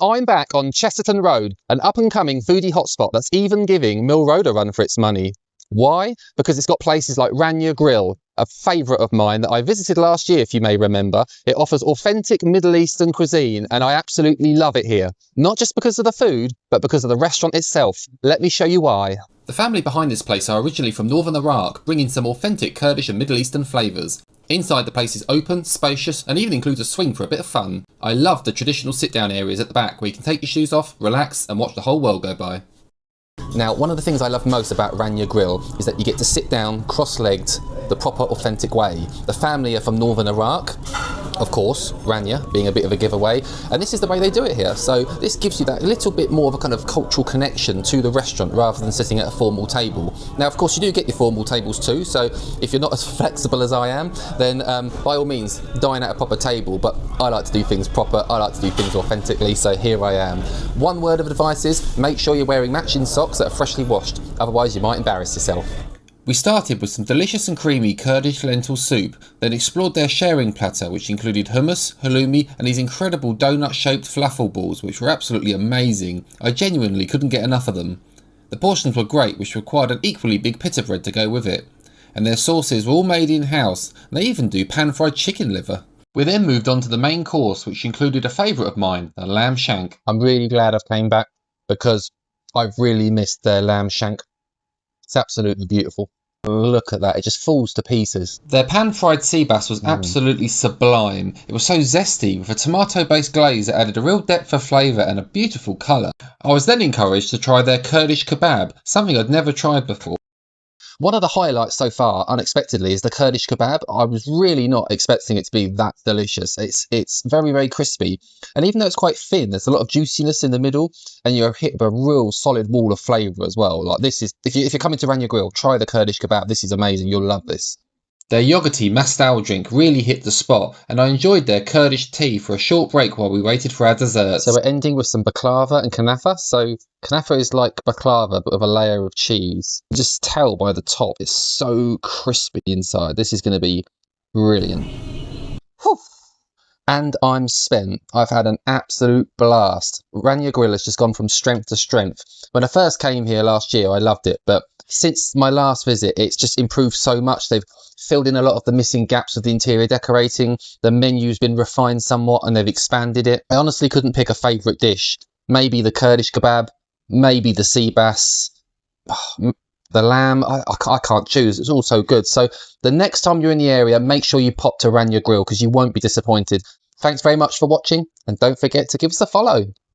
I'm back on Chesterton Road, an up-and-coming foodie hotspot that's even giving Mill Road a run for its money. Why? Because it's got places like Ranya Grill, a favourite of mine that I visited last year, if you may remember. It offers authentic Middle Eastern cuisine, and I absolutely love it here. Not just because of the food, but because of the restaurant itself. Let me show you why. The family behind this place are originally from northern Iraq, bringing some authentic Kurdish and Middle Eastern flavours. Inside, the place is open, spacious, and even includes a swing for a bit of fun. I love the traditional sit-down areas at the back where you can take your shoes off, relax, and watch the whole world go by. Now, one of the things I love most about Ranya Grill is that you get to sit down cross-legged the proper authentic way. The family are from northern Iraq, of course, Ranya being a bit of a giveaway, and this is the way they do it here. So this gives you that little bit more of a kind of cultural connection to the restaurant rather than sitting at a formal table. Now, of course, you do get your formal tables too, so if you're not as flexible as I am, then by all means, dine at a proper table, but I like to do things proper, I like to do things authentically, so here I am. One word of advice is, make sure you're wearing matching socks that are freshly washed, otherwise you might embarrass yourself. We started with some delicious and creamy Kurdish lentil soup, then explored their sharing platter, which included hummus, halloumi, and these incredible donut-shaped falafel balls, which were absolutely amazing. I genuinely couldn't get enough of them. The portions were great, which required an equally big pita bread to go with it. And their sauces were all made in-house, and they even do pan-fried chicken liver. We then moved on to the main course, which included a favourite of mine, the lamb shank. I'm really glad I've came back because I've really missed their lamb shank. It's absolutely beautiful. Look at that, it just falls to pieces. Their pan-fried sea bass was absolutely sublime. It was so zesty, with a tomato-based glaze that added a real depth of flavour and a beautiful colour. I was then encouraged to try their Kurdish kebab, something I'd never tried before. One of the highlights so far, unexpectedly, is the Kurdish kebab. I was really not expecting it to be that delicious. It's very, very crispy. And even though it's quite thin, there's a lot of juiciness in the middle, and you're hit with a real solid wall of flavour as well. Like this is, if you're coming to Ranya Grill, try the Kurdish kebab. This is amazing. You'll love this. Their yogurty mastal drink really hit the spot, and I enjoyed their Kurdish tea for a short break while we waited for our desserts. So we're ending with some baklava and kanafa. So kanafa is like baklava, but with a layer of cheese. You just tell by the top, it's so crispy inside. This is going to be brilliant. Whew. And I'm spent. I've had an absolute blast. Ranya Grill has just gone from strength to strength. When I first came here last year, I loved it, but since my last visit, it's just improved so much. They've filled in a lot of the missing gaps of the interior decorating. The menu's been refined somewhat and they've expanded it. I honestly couldn't pick a favourite dish. Maybe the Kurdish kebab, maybe the sea bass, the lamb. I can't choose. It's all so good. So the next time you're in the area, make sure you pop to Ranya Grill because you won't be disappointed. Thanks very much for watching and don't forget to give us a follow.